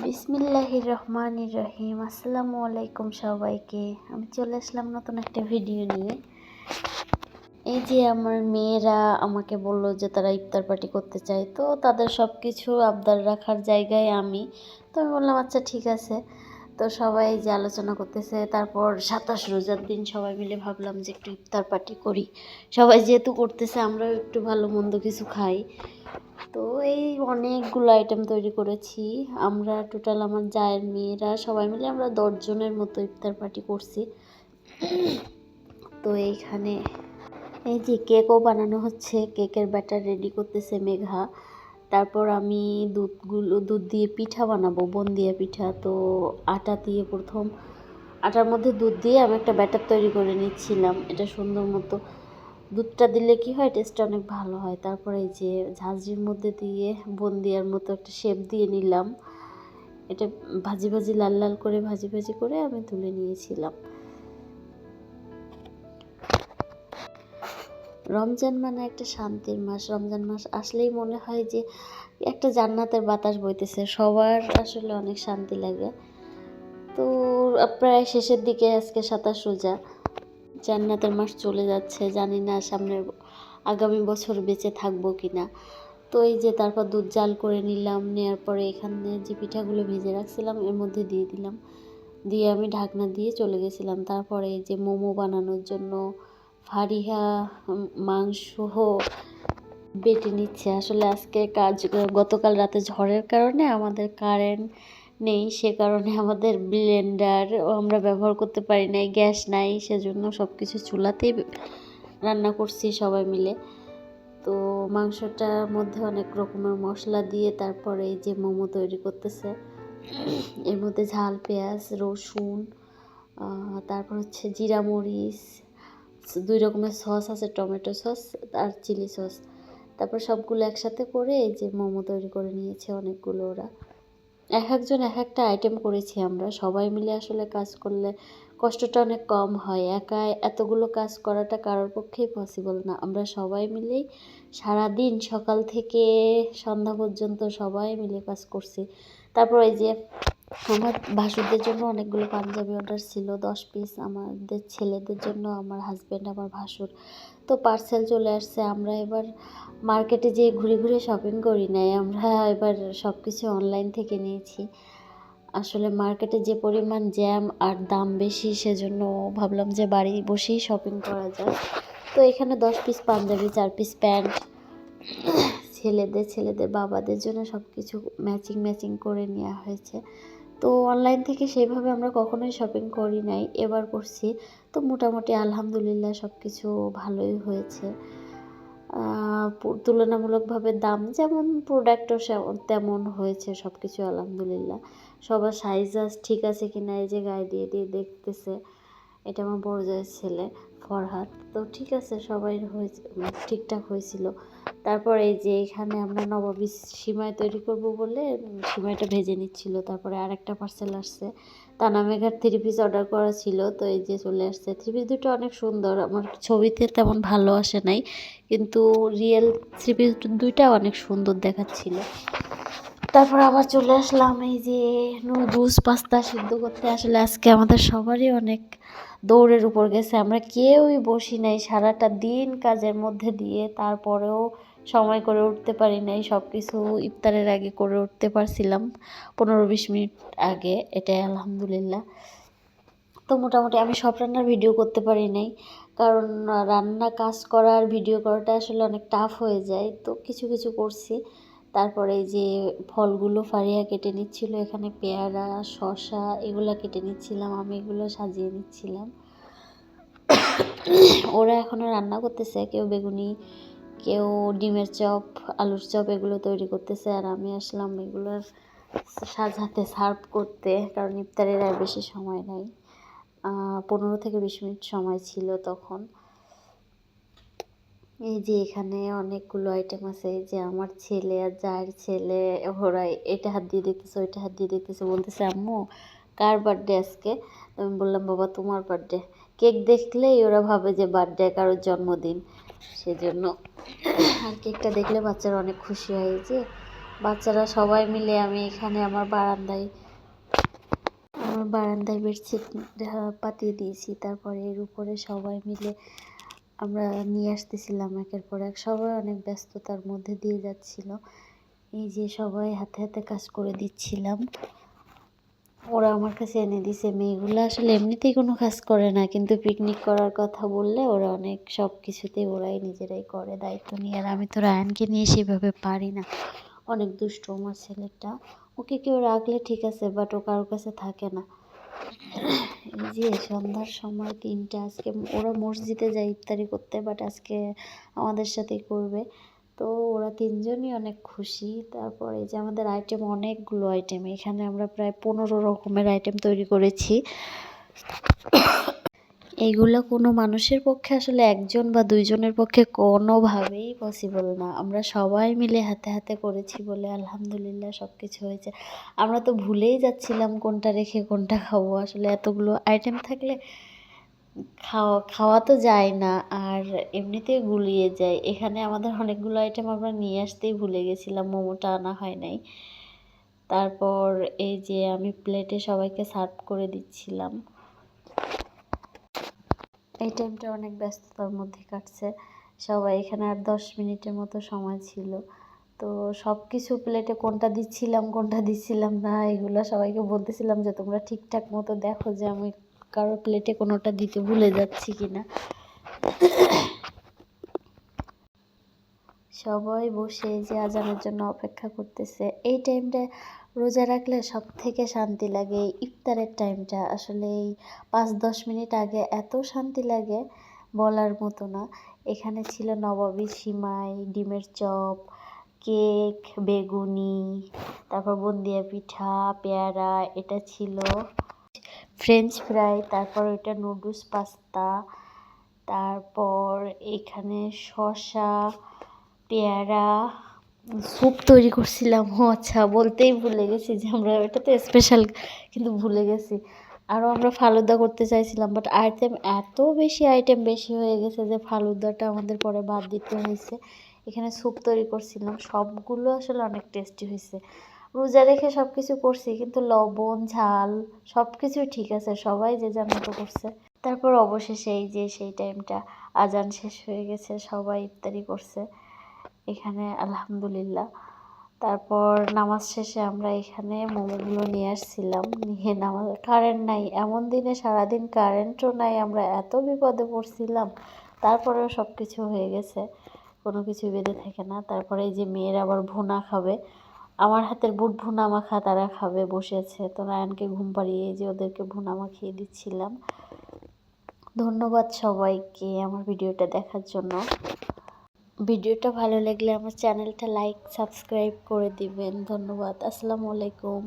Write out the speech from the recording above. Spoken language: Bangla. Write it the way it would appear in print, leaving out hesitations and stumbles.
বিসমিল্লাহির রহমানির রহিম। আসসালামু আলাইকুম সবাইকে। আমি চলে আসলাম নতুন একটা ভিডিও নিয়ে। এই যে আমার মেয়েরা আমাকে বলল যে তারা ইফতার পার্টি করতে চায়, তো তাদের সব কিছু আবদার রাখার জায়গায় আমি বললাম আচ্ছা ঠিক আছে। তো সবাই যে আলোচনা করতেছে, তারপর 27 রোজার দিন সবাই মিলে ভাবলাম যে একটু ইফতার পার্টি করি। সবাই যেহেতু করতেছে আমরাও একটু ভালো মন্দ কিছু খাই। তো এই অনেকগুলো আইটেম তৈরি করেছি আমরা, টোটাল আমার জায়ের মেয়েরা সবাই মিলে আমরা 10 জনের মতো ইফতার পার্টি করছি। তো এইখানে এই যে কেকও বানানো হচ্ছে, কেকের ব্যাটার রেডি করতেছে মেঘা। তারপর আমি দুধ দিয়ে পিঠা বানাবো, বোনদিয়া পিঠা। তো আটা দিয়ে প্রথম আটার মধ্যে দুধ দিয়ে আমি একটা ব্যাটার তৈরি করে নিচ্ছিলাম। এটা সুন্দর মতো দুধটা দিলে কি হয়, টেস্টটা অনেক ভালো হয়। তারপরে এই যে ঝাঁঝরির মধ্যে দিয়ে বোনদিয়ার মতো একটা শেপ দিয়ে নিলাম। এটা ভাজি লাল লাল করে ভাজি করে আমি তুলে নিয়েছিলাম। রমজান মানে একটা শান্তির মাস। রমজান মাস আসলেই মনে হয় যে একটা জান্নাতের বাতাস বইতেছে, সবার আসলে অনেক শান্তি লাগে। তো প্রায় শেষের দিকে, আজকে 27 রোজা, জান্নাতের মাস চলে যাচ্ছে। জানি না সামনের আগামী বছর বেঁচে থাকবো কিনা। তো এই যে তারপর দুধ জাল করে নিলাম, নেওয়ার পরে এখানে যে পিঠাগুলো ভেজে রাখছিলাম এর মধ্যে দিয়ে দিলাম, দিয়ে আমি ঢাকনা দিয়ে চলে গেছিলাম। তারপরে এই যে মোমো বানানোর জন্য ফারিহা মাংস বেটে নিচ্ছে। আসলে আজকে গতকাল রাতে ঝড়ের কারণে আমাদের কারেন্ট নেই, সে কারণে আমাদের ব্লেন্ডার আমরা ব্যবহার করতে পারি নাই, গ্যাস নাই, সেজন্য সব কিছু চুলাতেই রান্না করছি সবাই মিলে। তো মাংসটার মধ্যে অনেক রকমের মশলা দিয়ে তারপরে এই যে মোমো তৈরি করতেছে। এর মধ্যে ঝাল পেঁয়াজ, রসুন, তারপর হচ্ছে জিরা মরিচ, 2 রকমের সস আছে, টমেটো সস আর চিলি সস। তারপর সবগুলো একসাথে করে এই যে মোমো তৈরি করে নিয়েছে অনেকগুলো। ওরা একজন এক একটা আইটেম করেছি আমরা সবাই মিলে। আসলে কাজ করলে কষ্টটা অনেক কম হয়, একা এতগুলো কাজ করাটা কারোর পক্ষেই পসিবল না। আমরা সবাই মিলেই সারাদিন সকাল থেকে সন্ধ্যা পর্যন্ত সবাই মিলে কাজ করছি। তারপর এই যে আমার ভাসুরদের জন্য অনেকগুলো পাঞ্জাবি অর্ডার ছিল, 10 পিস। আমাদের ছেলেদের জন্য, আমার হাজব্যান্ড, আমার ভাসুর। তো পার্সেল চলে আসছে। আমরা এবার মার্কেটে যেয়ে ঘুরে শপিং করি নাই, আমরা এবার সব কিছু অনলাইন থেকে নিয়েছি। আসলে মার্কেটে যে পরিমাণ জ্যাম আর দাম বেশি, সেজন্য ভাবলাম যে বাড়ি বসেই শপিং করা যায়। তো এখানে 10 পিস পাঞ্জাবি, 4 পিস প্যান্ট, ছেলেদের বাবাদের জন্য সব কিছু ম্যাচিং করে নেওয়া হয়েছে। তো অনলাইন থেকে সেইভাবে আমরা কখনোই শপিং করি নাই, এবার করছি। তো মোটামুটি আলহামদুলিল্লাহ সব কিছু ভালোই হয়েছে। তুলনামূলকভাবে দাম যেমন, প্রোডাক্টও তেমন হয়েছে সব কিছু আলহামদুলিল্লাহ। সবার সাইজ ঠিক আছে কিনা এই যে গায়ে দিয়ে দেখতেছে। এটা আমার বড় জায়ের ছেলে ফরহাদ। তো ঠিক আছে, সবাই হয়েছে, ঠিকঠাক হয়েছিল। তারপর এই যে এখানে আমরা নবাবী সিমাই তৈরি করব বলে সিমাইটা ভেজে নিচ্ছিল। তারপরে আরেকটা পার্সেল আসছে, তানামেঘার 3 পিস অর্ডার করা ছিল। তো এই যে চলে আসছে 3 পিস। দুটো অনেক সুন্দর, আমার ছবিতে তেমন ভালো আসে নাই, কিন্তু রিয়েল 3 পিস দুইটা অনেক সুন্দর দেখাচ্ছিল। তারপর আবার চলে আসলাম এই যে নুডলস পাস্তা সিদ্ধ করতে। আসলে আজকে আমাদের সবারই অনেক দৌড়ের উপর গেছে, আমরা কেউই বসি নাই সারাটা দিন কাজের মধ্যে দিয়ে। তারপরেও সময় করে উঠতে পারি নাই, সব কিছু ইফতারের আগে করে উঠতে পারছিলাম 15-20 মিনিট আগে, এটাই আলহামদুলিল্লাহ। তো মোটামুটি আমি সব রান্নার ভিডিও করতে পারি নাই, কারণ রান্না কাজ করার ভিডিও করাটা আসলে অনেক টাফ হয়ে যায়। তো কিছু করছি। তারপরে এই যে ফলগুলো ফারিয়া কেটে নিচ্ছিল, এখানে পেয়ারা, শসা এগুলো কেটে নিচ্ছিলাম, আমি এগুলো সাজিয়ে নিচ্ছিলাম। ওরা এখনও রান্না করতেছে, কেউ বেগুনি, কেউ ডিমের চপ, আলুর চপ এগুলো তৈরি করতেছে। আর আমি আসলাম এগুলোর সাজাতে, সার্ভ করতে, কারণ ইফতারের আর বেশি সময় নাই, 15-20 মিনিট সময় ছিল তখন। এই যে এখানে অনেকগুলো আইটেম আছে। এই যে আমার ছেলে আর জায়ের ছেলে, ওরা এটা হাত দিয়ে দেখতেছে, ওইটা হাত দিয়ে দেখতেছে, বলতেছে আম্মু কার বার্থডে আজকে। আমি বললাম বাবা তোমার বার্থডে। কেক দেখলেই ওরা ভাবে যে বার্থডে, কারোর জন্মদিন, সেজন্য। আর কেকটা দেখলে বাচ্চারা অনেক খুশি হয়। যে বাচ্চারা সবাই মিলে আমি এখানে আমার বারান্দায় বেডশিট পাতিয়ে দিয়েছি। তারপরে এর উপরে সবাই মিলে আমরা নিয়ে আসতেছিলাম একের পর এক। সবাই অনেক ব্যস্ততার মধ্যে দিয়ে যাচ্ছিল। এই যে সবাই হাতে হাতে কাজ করে দিচ্ছিলাম। ওরা আমার কাছে এনে দিছে। মেয়েগুলো আসলে এমনিতেই কোনো কাজ করে না, কিন্তু পিকনিক করার কথা বললে ওরা অনেক সব কিছুতেই ওরাই নিজেরাই করে দায়িত্ব নিয়ে। আর আমি তো রায়ানকে নিয়ে সেভাবে পারি না, অনেক দুষ্টু আমার ছেলেটা। ওকে কেউ রাখলে ঠিক আছে, বাট ও কারোর কাছে থাকে না। এই যে সন্ধ্যার সময় 3টা, আজকে ওরা মসজিদে যায় ইফতারি করতে, বাট আজকে আমাদের সাথেই করবে। তো ওরা 3জনই অনেক খুশি। তারপর এই যে আমাদের আইটেম, অনেকগুলো আইটেম, এখানে আমরা প্রায় 15 রকমের আইটেম তৈরি করেছি। এইগুলো কোনো মানুষের পক্ষে আসলে 1জন বা 2জনের পক্ষে কোনোভাবেই পসিবল না। আমরা সবাই মিলে হাতে হাতে করেছি বলে আলহামদুলিল্লাহ সব কিছু হয়েছে। আমরা তো ভুলেই যাচ্ছিলাম কোনটা রেখে কোনটা খাবো। আসলে এতগুলো আইটেম থাকলে খাওয়া তো যায় না, আর এমনিতেই গুলিয়ে যায়। এখানে আমাদের অনেকগুলো আইটেম আমরা নিয়ে আসতেই ভুলে গেছিলাম, মোমোটা আনা হয় নাই। তারপর এই যে আমি প্লেটে সবাইকে সার্ভ করে দিচ্ছিলাম। এই টাইমটা অনেক ব্যস্ততার মধ্যে কাটছে। সবাই এখানে আর 10 মিনিটের মতো সময় ছিল। তো সব কিছু প্লেটে কোনটা দিচ্ছিলাম না, এগুলো সবাইকে বলতেছিলাম যে তোমরা ঠিকঠাক মতো দেখো যে আমি কারো প্লেটে কোনোটা দিতে ভুলে যাচ্ছি কিনা। সবাই বসে যে আজানের জন্য অপেক্ষা করতেছে। এই টাইমটা রোজা রাখলে সব থেকে শান্তি লাগে। ইফতারের টাইমটা আসলে এই 5-10 মিনিট আগে এত শান্তি লাগে বলার মতো না। এখানে ছিল নবাবী সিমাই, ডিমের চপ, কেক, বেগুনি, তারপর বুন্দিয়া পিঠা, পেয়ারা, এটা ছিল ফ্রেঞ্চ ফ্রাই, তারপর ওইটা নুডলস পাস্তা, তারপর এখানে শসা, পেয়ারা, স্যুপ তৈরি করছিলাম। ও আচ্ছা, বলতেই ভুলে গেছি যে আমরা এটা তো স্পেশাল, কিন্তু ভুলে গেছি। আরও আমরা ফালুদা করতে চাইছিলাম, বাট আইটেম বেশি হয়ে গেছে যে ফালুদাটা আমাদের পরে বাদ দিতে হয়েছে। এখানে স্যুপ তৈরি করছিলাম, সবগুলো আসলে অনেক টেস্টি হয়েছে। রোজা রেখে সব কিছু করছি, কিন্তু লবণ ঝাল সব কিছুই ঠিক আছে, সবাই যে যার মতো করছে। তারপর অবশেষে এই যে সেই টাইমটা আজান শেষ হয়ে গেছে, সবাই ইফতারি করছে এখানে আলহামদুলিল্লাহ। তারপর নামাজ শেষে আমরা এখানে মোমোগুলো নিয়ে আসছিলাম। নিয়ে কারেন্ট নাই এমন দিনে, সারাদিন কারেন্টও নাই, আমরা এত বিপদে পড়ছিলাম। তারপরেও সব কিছু হয়ে গেছে, কোনো কিছু বেঁধে থাকে না। তারপরে এই যে মেয়েরা আবার ভুনা খাবে, আমার হাতের বুট ভুনা মাখা তারা খাবে বসেছে। তো রায়ানকে ঘুম পাড়িয়ে যে ওদেরকে ভুনা মাখিয়ে দিচ্ছিলাম। ধন্যবাদ সবাইকে আমার ভিডিওটা দেখার জন্য। ভিডিওটা ভালো লাগলে আমার চ্যানেলটা লাইক সাবস্ক্রাইব করে দিবেন। ধন্যবাদ। আসসালামু আলাইকুম।